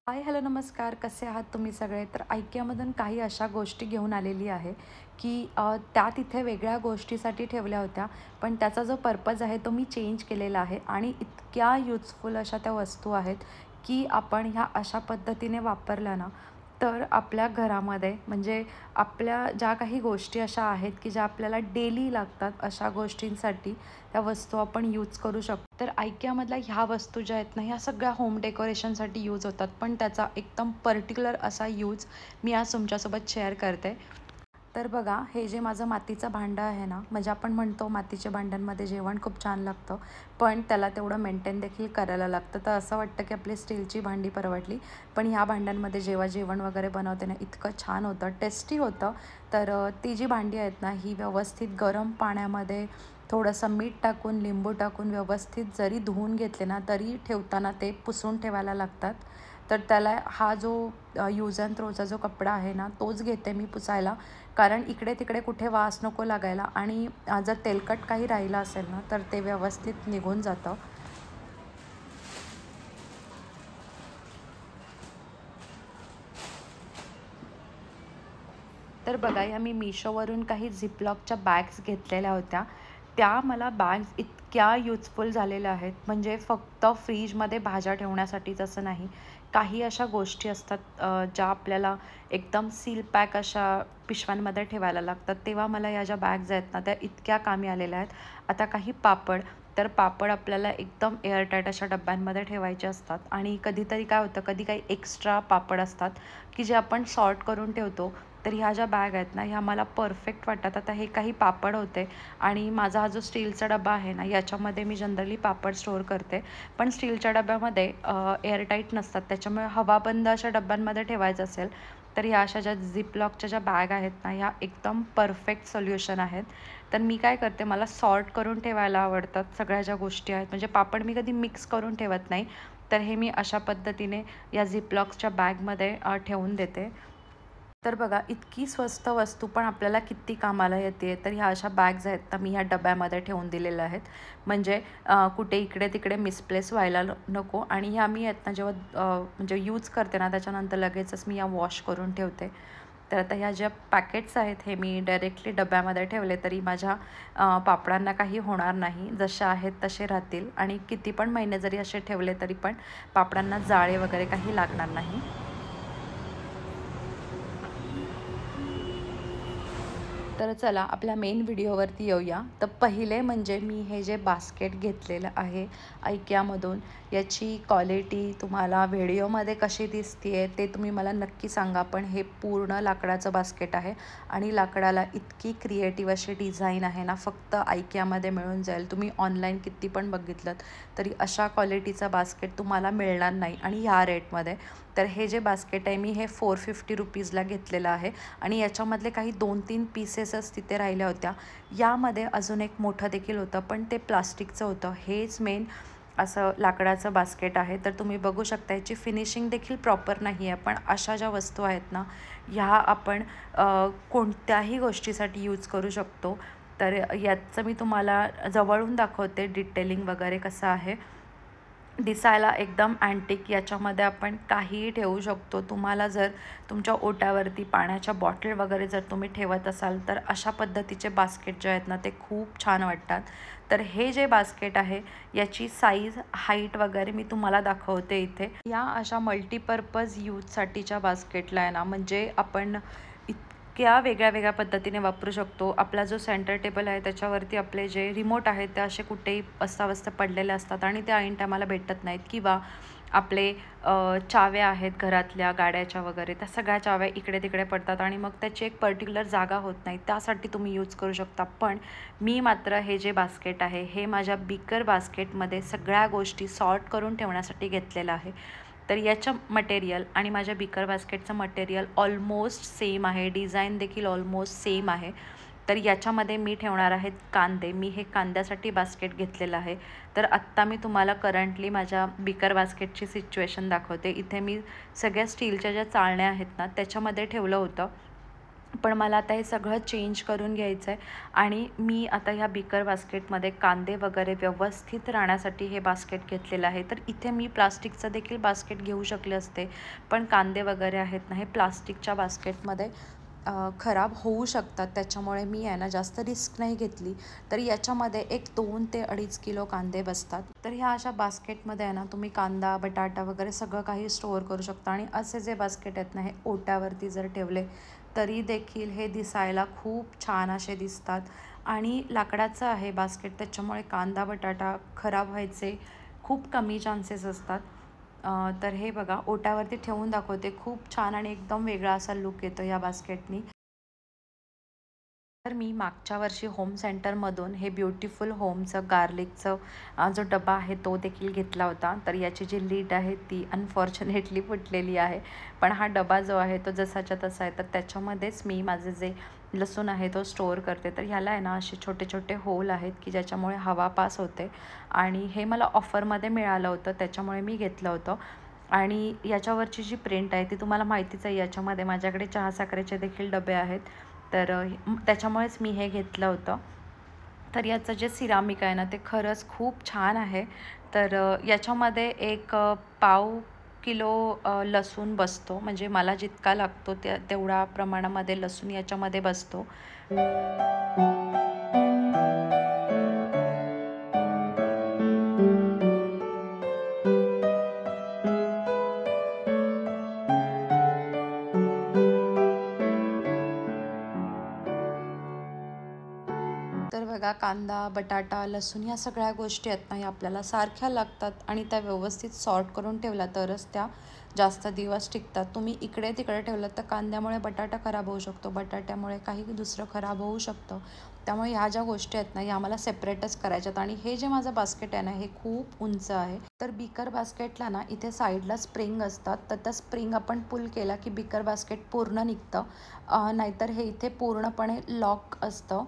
Hi hello नमस्कार, कसे आहात तुम्ही सगळे? तर IKEAमधून काही अशा गोष्टी घेऊन आलेली आहे की त्या तिथे वेगळ्या गोष्टीसाठी ठेवल्या होत्या, पण त्याचा जो पर्पज आहे तो मी चेंज केलेला आहे आणि इतक्या युजफुल अशा त्या वस्तू आहेत की आपण ह्या अशा पद्धतीने वापरल्या ना, तर आपल्या घरामध्ये म्हणजे आपल्या ज्या काही गोष्टी अशा आहेत की ज्या आपल्याला डेली लागतात, अशा गोष्टींसाठी त्या वस्तू आपण यूज करू शकतो. तर IKEAमधल्या ह्या वस्तू ज्या आहेत ना, ह्या सगळ्या होम डेकोरेशनसाठी यूज होतात, पण त्याचा एकदम पर्टिक्युलर असा यूज मी आज तुमच्यासोबत शेअर करते. तर बघा, हे जे माझं मातीचं भांडं आहे ना, म्हणजे आपण म्हणतो मातीच्या भांड्यांमध्ये जेवण खूप छान लागतं, पण त्याला तेवढं मेंटेन देखील करायला लागतं. तर असं वाटतं की आपली स्टीलची भांडी परवडली, पण ह्या भांड्यांमध्ये जेव्हा जेवण वगैरे बनवते ना, इतकं छान होतं, टेस्टी होतं. तर ती जी भांडी आहेत ना, ही व्यवस्थित गरम पाण्यामध्ये थोडंसं मीठ टाकून, लिंबू टाकून व्यवस्थित जरी धुवून घेतले ना, तरी ठेवताना ते पुसून ठेवायला लागतात. तर त्याला हा जो यूज अँड थ्रोचा जो कपडा आहे ना, तोच घेते मी पुसायला. कारण इकडे तिकडे कुठे वास नको लागायला आणि जर तेलकट काही राहिलं असेल ना, तर ते व्यवस्थित निघून जातं. तर बघा, या मी मिशोवरून काही झिपलॉकच्या बॅग्स घेतलेल्या होत्या. त्या मला बॅग्स इतक्या युजफुल झालेल्या आहेत, म्हणजे फक्त फ्रीजमध्ये भाज्या ठेवण्यासाठीच असं नाही. काही अशा गोष्टी असतात ज्या आपल्याला एकदम सील पॅक अशा पिशव्यांमध्ये ठेवायला लागतात. तेव्हा मला या ज्या बॅग्स आहेत ना, त्या इतक्या कामी आलेल्या आहेत. आता काही पापड, तर पापड आपल्याला एकदम एअरटाईट अशा डब्यांमध्ये ठेवायचे असतात आणि कधीतरी काय होतं, कधी काही एक्स्ट्रा पापड असतात की जे आपण सॉर्ट करून ठेवतो. तर ह्या ज्या बॅग आहेत ना, ह्या मला परफेक्ट वाटतात. आता हे काही पापड होते आणि माझा हा जो स्टीलचा डबा आहे ना, याच्यामध्ये मी जनरली पापड स्टोअर करते. पण स्टीलच्या डब्यामध्ये एअरटाईट नसतात, त्याच्यामुळे हवाबंद अशा डब्यांमध्ये ठेवायचं असेल तर ह्या अशा ज्या झिपलॉकच्या ज्या बॅग आहेत ना, ह्या एकदम परफेक्ट सोल्युशन आहेत. तर मी काय करते, मला सॉर्ट करून ठेवायला आवडतात सगळ्या ज्या गोष्टी आहेत, म्हणजे पापड मी कधी मिक्स करून ठेवत नाही. तर हे मी अशा पद्धतीने या झिपलॉक्सच्या बॅगमध्ये ठेवून देते. तर बघा, इतकी स्वस्त वस्तू पण आपल्याला किती कामाला येते. तर ह्या अशा बॅग्स आहेत तर मी ह्या डब्यामध्ये ठेवून दिलेल्या आहेत, म्हणजे कुठे इकडे तिकडे मिसप्लेस व्हायला नको. आणि ह्या मी आहेत ना, जेव्हा म्हणजे यूज करते ना, त्याच्यानंतर लगेचच मी या वॉश करून ठेवते. तर आता ह्या ज्या पॅकेट्स आहेत हे मी डायरेक्टली डब्यामध्ये ठेवले तरी माझ्या पापडांना काही होणार नाही, जसे आहेत तसे राहतील. आणि किती पण महिने जरी असे ठेवले तरी पण पापडांना जाळे वगैरे काही लागणार नाही. तर चला आपल्या मेन व्हिडिओवरती येऊया. तर पहिले म्हणजे मी हे जे बास्केट घेतलेलं आहे IKEAमधून, याची क्वालिटी तुम्हाला व्हिडिओमध्ये कशी दिसते आहे ते तुम्ही मला नक्की सांगा. पण हे पूर्ण लाकडाचं बास्केट आहे आणि लाकडाला इतकी क्रिएटिव्ह अशी डिझाईन आहे ना, फक्त IKEAमध्ये मिळून जाईल. तुम्ही ऑनलाईन किती पण बघितलं तरी अशा क्वालिटीचा बास्केट तुम्हाला मिळणार नाही आणि ह्या रेटमध्ये. तर हे जे बास्केट आहे मी हे 450 रुपीजला घेतलेलं आहे आणि याच्यामधले काही 2-3 पीसेसच तिथे राहिल्या होत्या. यामध्ये अजून एक मोठं देखील होतं, पण ते प्लास्टिकचं होतं. हेच मेन असं लाकडाचं बास्केट आहे. तर तुम्ही बघू शकता याची फिनिशिंग देखील प्रॉपर नाही आहे, पण अशा ज्या वस्तू आहेत ना, ह्या आपण कोणत्याही गोष्टीसाठी यूज करू शकतो. तर याचं मी तुम्हाला जवळून दाखवते डिटेलिंग वगैरे कसं आहे. दिसायला एकदम अँटिक, याच्यामध्ये आपण काहीही ठेवू शकतो. तुम्हाला जर तुमच्या ओट्यावरती पाण्याच्या बॉटल वगैरे जर तुम्ही ठेवत असाल तर अशा पद्धतीचे बास्केट जे आहेत ना, ते खूप छान वाटतात. तर हे जे बास्केट आहे याची साईज, हाईट वगैरे मी तुम्हाला दाखवते इथे. या अशा मल्टीपर्पज यूजसाठीच्या बास्केटला आहे ना, म्हणजे आपण इतक्या वेगळ्या वेगळ्या पद्धतीने वापरू शकतो. आपला जो सेंटर टेबल आहे त्याच्यावरती आपले जे रिमोट आहेत ते असे कुठेही अस्ताव्यस्त पडलेले असतात आणि ते ऐन टायमाला भेटत नाहीत. किंवा आपले चाव्या आहेत घरातल्या, गाड्याच्या वगैरे, त्या सगळ्या चाव्या इकडे तिकडे पडतात आणि मग त्याची एक पर्टिक्युलर जागा होत नाही. त्यासाठी तुम्ही यूज करू शकता. पण मी मात्र हे जे बास्केट आहे हे माझ्या बिकर बास्केटमध्ये सगळ्या गोष्टी सॉर्ट करून ठेवण्यासाठी घेतलेलं आहे. तर याचं मटेरियल आणि माझ्या बिकर बास्केटचं मटेरियल ऑलमोस्ट सेम आहे, डिझाईन देखील ऑलमोस्ट सेम आहे. तर याच्यामध्ये मी ठेवणार आहेत कांदे. मी हे कांद्यासाठी बास्केट घेतलेलं आहे. तर आत्ता मी तुम्हाला करंटली माझ्या बिकर बास्केटची सिच्युएशन दाखवते. इथे मी सगळ्या स्टीलच्या ज्या चाळण्या आहेत ना त्याच्यामध्ये ठेवलं होतं. पण मला आता हे सगळं चेंज करून घ्यायचं आहे आणि मी आता ह्या बिकर बास्केटमध्ये कांदे वगैरे व्यवस्थित राहण्यासाठी हे बास्केट घेतलेलं आहे. तर इथे मी प्लास्टिकचं देखील बास्केट घेऊ शकले असते, पण कांदे वगैरे आहेत ना हे प्लास्टिकच्या बास्केटमध्ये खराब होऊ शकतात. त्याच्यामुळे मी आहे ना जास्त रिस्क नाही घेतली. तर याच्यामध्ये एक 2 ते 2.5 किलो कांदे बसतात. तर ह्या अशा बास्केटमध्ये आहे ना तुम्ही कांदा, बटाटा वगैरे सगळं काही स्टोअर करू शकता. आणि असे जे बास्केट आहेत ना हे ओट्यावरती जर ठेवले तरी देखील हे दिसायला खूप छान असे दिसतात. आणि लाकडाचं आहे बास्केट, त्याच्यामुळे कांदा, बटाटा खराब व्हायचे खूप कमी चान्सेस असतात. तर हे बघा ओट्यावरती ठेवून दाखवते. खूप छान आणि एकदम वेगळा असा लुक येतो या बास्केटनी. तर मी मागच्या वर्षी होम सेंटरमधून हे ब्युटिफुल होमचं गार्लिकचं जो डबा आहे तो देखील घेतला होता. तर याची जी लीड आहे ती अनफॉर्च्युनेटली फुटलेली आहे. पण हा डबा जो आहे तो जसाच्या तसा आहे. तर त्याच्यामध्येच मी माझे जे लसूण आहे तो स्टोअर करते. तर ह्याला आहे ना असे छोटे छोटे होल आहेत की ज्याच्यामुळे हवा पास होते. आणि हे मला ऑफरमध्ये मिळालं होतं, त्याच्यामुळे मी घेतलं होतं. आणि याच्यावरची जी प्रिंट आहे ती तुम्हाला माहितीच आहे. याच्यामध्ये माझ्याकडे चहा साखरेचे देखील डबे आहेत. तर त्याच्यामुळेच मी हे घेतलं होतं. तर याचं जे सिरामिक आहे ना ते खरंच खूप छान आहे. तर याच्यामध्ये एक पाव किलो लसूण बसतो. म्हणजे मला जितका लागतो तेवढ्या प्रमाणामध्ये लसूण याच्यामध्ये बसतो. तर बघा कांदा, बटाटा, लसूण ह्या सगळ्या गोष्टी आहेत ना ह्या आपल्याला सारख्या लागतात आणि त्या व्यवस्थित सॉर्ट करून ठेवल्या तरच त्या जास्त दिवस टिकतात. तुम्ही इकडे तिकडे ठेवलं तर कांद्यामुळे बटाटा खराब होऊ शकतो, बटाट्यामुळे काही दुसरं खराब होऊ शकतं. त्यामुळे ह्या ज्या गोष्टी आहेत ना ह्या मला सेपरेटच करायच्यात. आणि हे जे माझं बास्केट आहे ना हे खूप उंच आहे. तर बिकर बास्केटला ना इथे साईडला स्प्रिंग असतात. तर त्या स्प्रिंग आपण पुल केला की बिकर बास्केट पूर्ण निघतं. नाहीतर हे इथे पूर्णपणे लॉक असतं.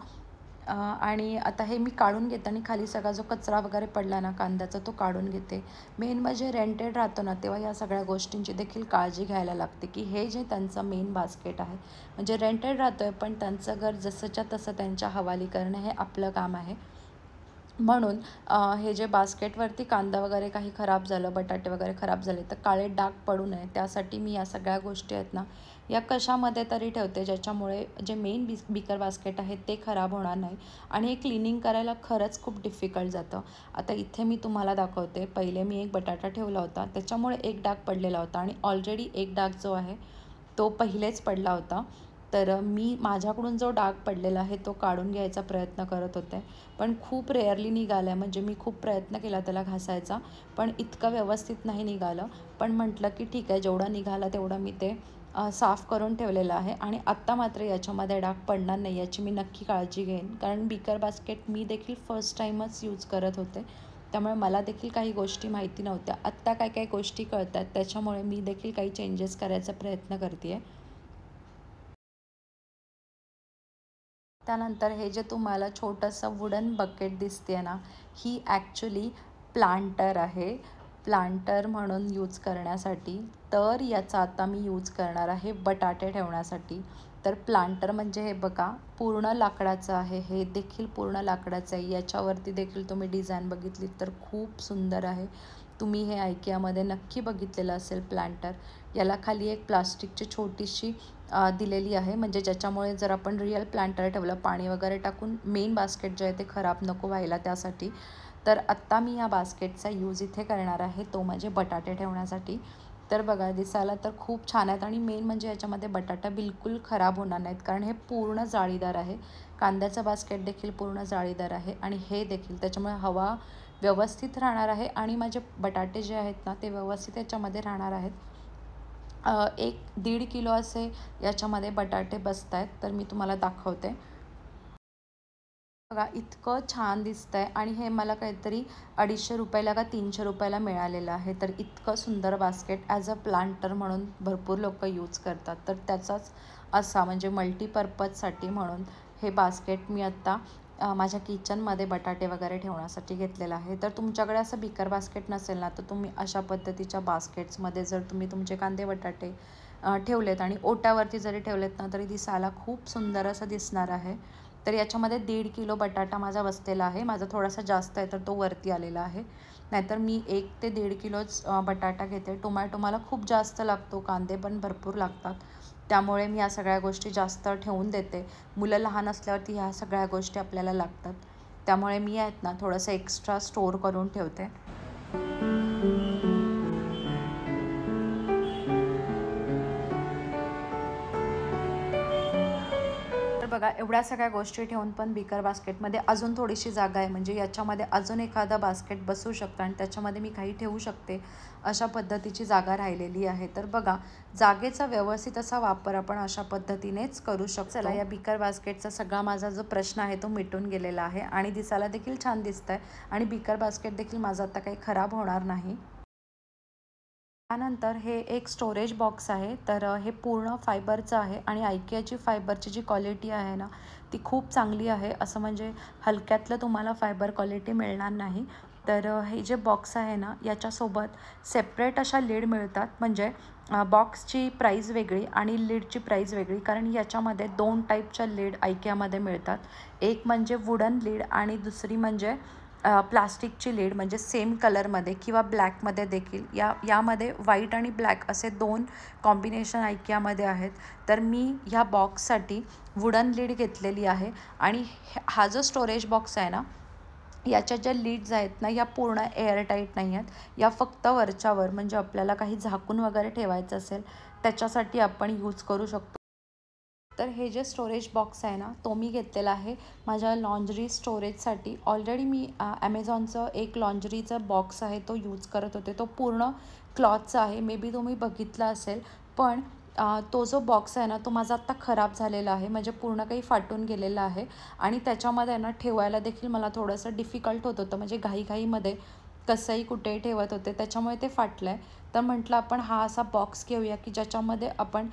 आणि आता हे मी काढून घेते आणि खाली सगळा जो कचरा वगैरे पडला ना कांद्याचा तो काढून घेते. मेन म्हणजे रेंटेड राहतो ना तेव्हा या सगळ्या गोष्टींची देखील काळजी घ्यायला लागते की हे जे त्यांचं मेन बास्केट आहे, म्हणजे रेंटेड राहतो आहे पण त्यांचं घर जसंच्या तसं त्यांच्या हवाली करणं हे आपलं काम आहे. म्हणून हे जे बास्केटवरती कांदा वगैरे काही खराब झालं, बटाटे वगैरे खराब झाले तर काळे डाग पडू नये त्यासाठी मी या सगळ्या गोष्टी आहेत ना या कशामध्ये तरी ठेवते ज्याच्यामुळे जे मेन बिकर बास्केट आहे ते खराब होणार नाही. आणि हे क्लिनिंग करायला खरंच खूप डिफिकल्ट जातं. आता इथे मी तुम्हाला दाखवते. पहिले मी एक बटाटा ठेवला होता, त्याच्यामुळे एक डाग पडलेला होता आणि ऑलरेडी एक डाग जो आहे तो पहिलेच पडला होता. तर मी माझ्याकडून जो डाग पडलेला आहे तो काढून घ्यायचा प्रयत्न करत होते. पण खूप रेअरली निघालं आहे. म्हणजे मी खूप प्रयत्न केला त्याला घासायचा, पण इतकं व्यवस्थित नाही निघालं. पण म्हटलं की ठीक आहे, जेवढं निघालं तेवढं मी ते साफ करून ठेवलेलं आहे. आणि आत्ता मात्र याच्यामध्ये डाग पडणार नाही याची मी नक्की काळजी घेईन. कारण बिकर बास्केट मी देखील फर्स्ट टाईमच यूज करत होते. त्यामुळे मला देखील काही गोष्टी माहिती नव्हत्या. आत्ता काय काय गोष्टी कळतात त्याच्यामुळे मी देखील काही चेंजेस करायचा प्रयत्न करते आहे. त्यानंतर हे जे तुम्हाला छोटंसं वुडन बकेट दिसते ना, ही ॲक्च्युली प्लांटर आहे. प्लांटर म्हणून यूज करण्यासाठी. तर याचा आता मी यूज करणार आहे बटाटे ठेवण्यासाठी. तर प्लांटर म्हणजे हे बघा पूर्ण लाकडाचं आहे. हे देखील पूर्ण लाकडाचं आहे. याच्यावरती देखील तुम्ही डिझाईन बघितली तर खूप सुंदर आहे. तुम्ही हे IKEAमध्ये नक्की बघितलेलं असेल प्लांटर. याला खाली एक प्लास्टिकची छोटीशी दिलेली आहे, म्हणजे ज्याच्यामुळे जर आपण रिअल प्लांटर ठेवलं पाणी वगैरे टाकून मेन बास्केट जे आहे ते खराब नको व्हायला त्यासाठी. तर आत्ता मी या बास्केटचा यूज इथे करणार आहे, तो म्हणजे बटाटे ठेवण्यासाठी. तर बघा दिसायला तर खूप छान आहेत आणि मेन म्हणजे याच्यामध्ये बटाटा बिलकुल खराब होणार नाहीत कारण हे पूर्ण जाळीदार आहे. कांद्याचं बास्केट देखील पूर्ण जाळीदार आहे आणि हे देखील, त्याच्यामुळे हवा व्यवस्थित राहणार आहे आणि माझे बटाटे जे आहेत ना ते व्यवस्थित याच्यामध्ये राहणार आहेत. 1-1.5 किलो असे याच्यामध्ये बटाटे बसत आहेत. तर मी तुम्हाला दाखवते. बघा इतकं छान दिसतं आहे आणि हे मला काहीतरी 250 रुपयाला का 300 रुपयाला मिळालेलं आहे. तर इतकं सुंदर बास्केट ॲज अ प्लांटर म्हणून भरपूर लोकं यूज करतात. तर त्याचाच असा म्हणजे मल्टीपर्पजसाठी म्हणून हे बास्केट मी आत्ता माझ्या किचनमध्ये बटाटे वगैरे ठेवण्यासाठी घेतलेलं आहे. तर तुमच्याकडे असं बिकर बास्केट नसेल ना तर तुम्ही अशा पद्धतीच्या बास्केट्समध्ये जर तुम्ही तुमचे कांदे बटाटे ठेवलेत आणि ओट्यावरती जरी ठेवलेत ना तरी दिसायला खूप सुंदर असं दिसणार आहे. तर याच्यामध्ये 1.5 किलो बटाटा माझा बसलेला आहे. माझा थोडासा जास्त आहे तर तो वरती आलेला आहे. नाहीतर मी 1 ते 1.5 किलोच बटाटा घेते. टोमॅटो मला खूप जास्त लागतो, कांदे पण भरपूर लागतात. त्यामुळे मी या सगळ्या गोष्टी जास्त ठेवून देते. मुलं लहान असल्यावरती ह्या सगळ्या गोष्टी आपल्याला लागतात. त्यामुळे मी आहेत ना थोडंसं एक्स्ट्रा स्टोअर करून ठेवते. बघा एवढ्या सगळ्या गोष्टी ठेवून पण बिकर बास्केटमध्ये अजून थोडीशी जागा आहे. म्हणजे याच्यामध्ये अजून एखादा बास्केट बसू शकतं आणि त्याच्यामध्ये मी काही ठेवू शकते, अशा पद्धतीची जागा राहिलेली आहे. तर बघा जागेचा व्यवस्थित असा वापर आपण अशा पद्धतीनेच करू शकतो. चला या बिकर बास्केटचा सगळा माझा जो प्रश्न आहे तो मिटून गेलेला आहे आणि दिसायला देखील छान दिसतंय आणि बिकर बास्केट देखील माझं आता काही खराब होणार नाही. त्यानंतर हे एक स्टोरेज बॉक्स आहे. तर हे पूर्ण फायबरचं आहे आणि IKEAची फायबरची जी क्वालिटी आहे ना ती खूप चांगली आहे. असं म्हणजे हलक्यातलं तुम्हाला फायबर क्वालिटी मिळणार नाही. तर हे जे बॉक्स आहे ना याच्यासोबत सेपरेट अशा लीड मिळतात. म्हणजे बॉक्सची प्राईस वेगळी आणि लीडची प्राईस वेगळी, कारण याच्यामध्ये 2 टाईपच्या लीड IKEAमध्ये मिळतात. एक म्हणजे वुडन लीड आणि दुसरी म्हणजे प्लास्टिकची लीड, म्हणजे सेम कलरमध्ये किंवा ब्लॅकमध्ये देखील. यामध्ये व्हाईट आणि ब्लॅक असे 2 कॉम्बिनेशन IKEAमध्ये आहेत. तर मी ह्या बॉक्ससाठी वुडन लीड घेतलेली आहे आणि हा जो स्टोरेज बॉक्स आहे ना याच्या ज्या लीड्स आहेत ना या पूर्ण एअरटाईट नाही आहेत. या फक्त वरच्यावर, म्हणजे आपल्याला काही झाकून वगैरे ठेवायचं असेल त्याच्यासाठी आपण यूज करू शकतो. तर हे जे स्टोरेज बॉक्स आहे ना तो मी घेतलेला आहे माझ्या लॉन्ड्री स्टोरेजसाठी. ऑलरेडी मी ॲमेझॉनचं एक लॉन्ड्रीचा बॉक्स आहे तो यूज करत होते. तो पूर्ण क्लॉथचा आहे, मे बी तुम्ही बघितला असेल. पण तो जो बॉक्स आहे ना तो माझा आत्ता खराब झालेला आहे, म्हणजे पूर्ण काही फाटून गेलेला आहे आणि त्याच्यामध्ये ना ठेवायला देखील मला थोडंसं डिफिकल्ट होत होतं. म्हणजे घाईघाईमध्ये कसंही कुठेही ठेवत होते, त्याच्यामुळे ते फाटलं आहे. तर म्हटलं आपण हा असा बॉक्स घेऊया की ज्याच्यामध्ये आपण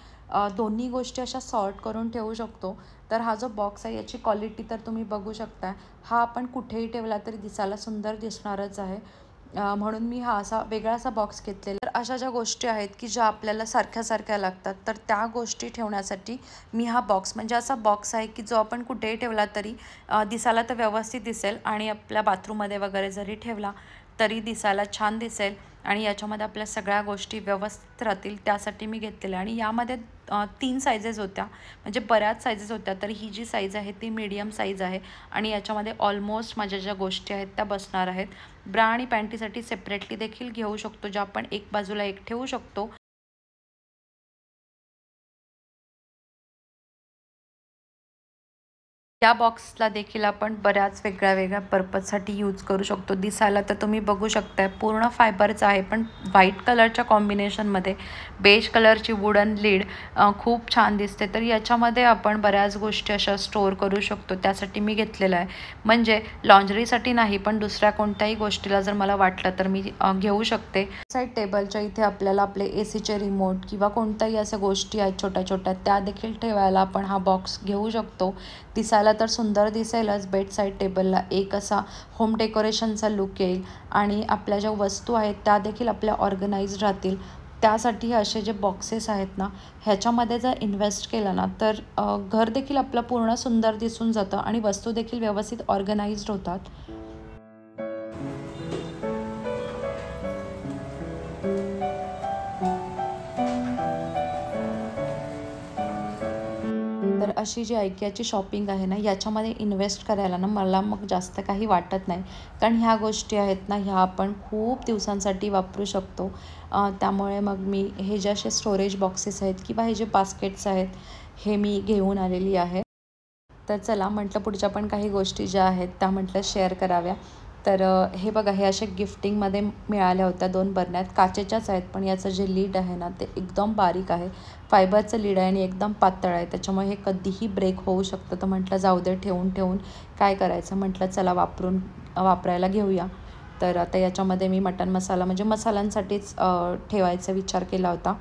दोन्ही गोष्टी अशा सॉर्ट करून ठेवू शकतो. तर हा जो बॉक्स आहे याची क्वालिटी तर तुम्ही बघू शकता. हा आपण कुठेही ठेवला तरी दिसायला सुंदर दिसणारच आहे. म्हणून मी हा असा वेगळा असा बॉक्स घेतलेला. तर अशा ज्या गोष्टी आहेत की ज्या आपल्याला सारख्या लागतात तर त्या गोष्टी ठेवण्यासाठी मी हा बॉक्स, म्हणजे असा बॉक्स आहे की जो आपण कुठेही ठेवला तरी दिसायला तर व्यवस्थित दिसेल आणि आपल्या बाथरूममध्ये वगैरे जरी ठेवला तरी दिसायला छान दिसेल आणि याच्यामध्ये आपल्या सगळ्या गोष्टी व्यवस्थित राहतील, त्यासाठी मी घेतलेलं. आणि यामध्ये 3 साईजेस होत्या, म्हणजे बऱ्याच साईजेस होत्या. तर ही जी साईज आहे ती मीडियम साईज आहे आणि याच्यामध्ये ऑलमोस्ट माझ्या ज्या गोष्टी आहेत त्या बसणार आहेत. ब्रा आणि पॅन्टीसाठी सेपरेटली देखील घेऊ शकतो, ज्या आपण एक बाजूला एक ठेवू शकतो. या बॉक्सला देखील आपण बऱ्याच वेगळ्या पर्पजसाठी यूज करू शकतो. दिसायला तर तुम्ही बघू शकताय पूर्ण फायबरचं आहे, पण व्हाईट कलरच्या कॉम्बिनेशनमध्ये बेज कलरची वुडन लीड खूप छान दिसते. तर याच्यामध्ये आपण बऱ्याच गोष्टी अशा स्टोअर करू शकतो, त्यासाठी मी घेतलेलं आहे. म्हणजे लॉन्ड्रीसाठी नाही, पण दुसऱ्या कोणत्याही गोष्टीला जर मला वाटलं तर मी घेऊ शकते. साईड टेबलच्या इथे आपल्याला आपले ACचे रिमोट किंवा कोणत्याही अशा गोष्टी आहेत छोट्या त्या देखील ठेवायला आपण हा बॉक्स घेऊ शकतो. दिसायला तर सुंदर दिसेलच. बेड साईड टेबलला एक असा होम डेकोरेशनचा लुक येईल आणि आपल्या ज्या वस्तू आहेत त्या देखील आपल्या ऑर्गनाइज्ड राहतील. त्यासाठी असे जे बॉक्सेस आहेत ना ह्याच्यामध्ये जर इन्व्हेस्ट केलं ना तर घर देखील आपलं पूर्ण सुंदर दिसून जातं आणि वस्तू देखील व्यवस्थित ऑर्गनाइज्ड होतात. तर अशी जी IKEAची शॉपिंग आहे ना याच्यामध्ये इन्व्हेस्ट करायला ना मला मग जास्त काही वाटत नाही, कारण ह्या गोष्टी आहेत ना ह्या आपण खूप दिवसांसाठी वापरू शकतो. त्यामुळे मग मी हे जे असे स्टोरेज बॉक्सेस आहेत किंवा हे जे बास्केट्स आहेत हे मी घेऊन आलेली आहे. तर चला म्हटलं पुढच्या पण काही गोष्टी ज्या आहेत त्या म्हटलं शेअर कराव्या. तर हे बघा हे अशा गिफ्टिंगमध्ये मिळाल्या होत्या 2 बरण्यात. काचेच्याच आहेत, पण याचं जे लीड आहे ना ते एकदम बारीक आहे. फायबरचं लीड आहे आणि एकदम पातळ आहे, त्याच्यामुळे हे कधीही ब्रेक होऊ शकतं. तर म्हटलं जाऊ दे, ठेवून काय करायचं, म्हटलं चला वापरायला घेऊया. तर आता याच्यामध्ये मी मटण मसाला, म्हणजे मसाल्यांसाठीच ठेवायचा विचार केला होता.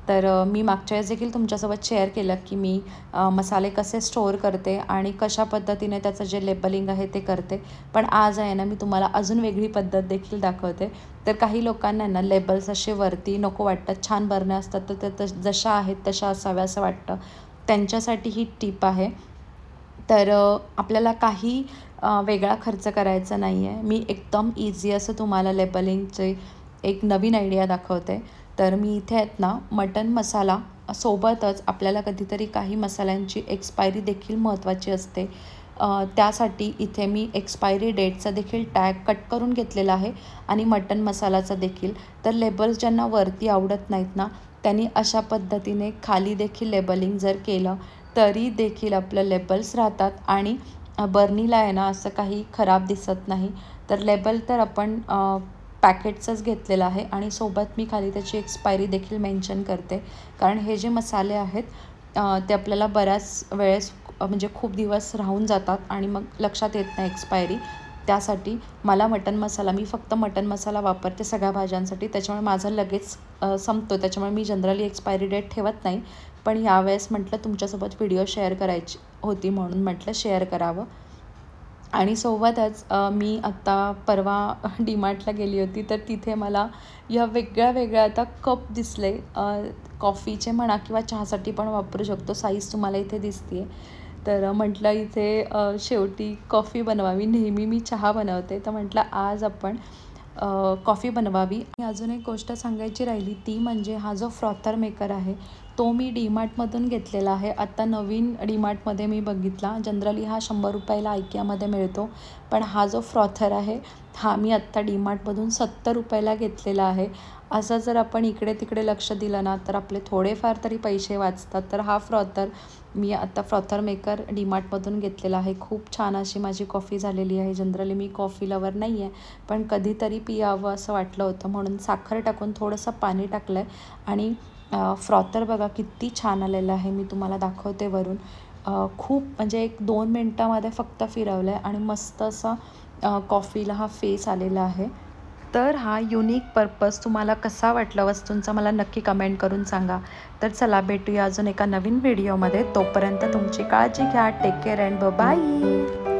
तर मी मागच्या वेळेस देखील तुमच्यासोबत शेअर केलं की मी मसाले कसे स्टोअर करते आणि कशा पद्धतीने त्याचं जे लेबलिंग आहे ते करते. पण आज आहे ना, मी तुम्हाला अजून वेगळी पद्धत देखील दाखवते. तर काही लोकांना ना लेबल्स असे वरती नको वाटतात, छान बरण्या असतात तर त्या जशा आहेत तशा असाव्या असं वाटतं. त्यांच्यासाठी ही टिप आहे. तर आपल्याला काही वेगळा खर्च करायचा नाही आहे. मी एकदम इझी असं तुम्हाला लेबलिंगचे एक नवीन आयडिया दाखवते. तर मी इथे आहेत ना, मटन मसाला सोबतच आपल्याला कधीतरी काही मसाल्यांची एक्सपायरी देखील महत्त्वाची असते. त्यासाठी इथे मी एक्सपायरी डेटचा देखील टॅग कट करून घेतलेला आहे आणि मटन मसालाचा देखील. तर लेबल्स ज्यांना वरती आवडत नाहीत ना, त्यांनी अशा पद्धतीने खाली देखील लेबलिंग जर केलं तरी देखील आपलं लेबल्स राहतात आणि बर्नीला आहे ना असं काही खराब दिसत नाही. तर लेबल तर आपण पॅकेटचंच घेतलेलं आहे आणि सोबत मी खाली त्याची एक्सपायरी देखील मेन्शन करते. कारण हे जे मसाले आहेत ते आपल्याला बऱ्याच वेळेस म्हणजे खूप दिवस राहून जातात आणि मग लक्षात येत नाही एक्सपायरी. त्यासाठी मला मटन मसाला, मी फक्त मटन मसाला वापरते सगळ्या भाज्यांसाठी, त्याच्यामुळे माझं लगेच संपतो. त्याच्यामुळे मी जनरली एक्सपायरी डेट ठेवत नाही. पण यावेळेस म्हटलं तुमच्यासोबत व्हिडिओ शेअर करायची होती म्हणून म्हटलं शेअर करावं. आणि सोबतच मी आत्ता परवा डीमार्टला गेली होती, तर तिथे मला या वेगळ्या वेगळ्या आता कप दिसले. कॉफीचे म्हणा किंवा चहासाठी पण वापरू शकतो. साईज तुम्हाला इथे दिसते आहे. तर म्हटलं इथे शेवटी कॉफी बनवावी. नेहमी मी चहा बनवते, तर म्हटलं आज आपण कॉफी बनवावी. आणि अजून एक गोष्ट सांगायची राहिली ती म्हणजे हा जो फ्रॉथर मेकर आहे तो मी डीमार्टमधून घेतलेला आहे. आत्ता नवीन डीमार्टमध्ये मी बघितला. जनरली हा 100 रुपयाला आयकियामध्ये मिळतो. पण हा जो फ्रॉथर आहे हा मी आत्ता डीमार्टमधून 70 रुपयाला घेतलेला आहे. असं जर आपण इकडे तिकडे लक्ष दिलं ना तर आपले थोडेफार तरी पैसे वाचतात. तर हा फ्रॉथर मी आत्ता फ्रॉथर मेकर डीमार्टमधून घेतलेला आहे. खूप छान अशी माझी कॉफी झालेली आहे. जनरली मी कॉफी लवर नाही आहे, पण कधीतरी पियावं असं वाटलं होतं म्हणून साखर टाकून थोडंसं पाणी टाकलं आहे आणि फ्रॉथर बघा किती छान आलेलं आहे. मी तुम्हाला दाखवते वरून. खूप म्हणजे एक 2 मिनटामध्ये फक्त फिरवलं आहे आणि मस्त असा कॉफीला हा फेस आलेला आहे. तर हा युनिक पर्पज तुम्हाला कसा वाटला वस्तूंचा मला नक्की कमेंट करून सांगा. तर चला भेटूया अजून एका नवीन व्हिडिओमध्ये. तोपर्यंत तुमची काळजी घ्या. Take care and bye.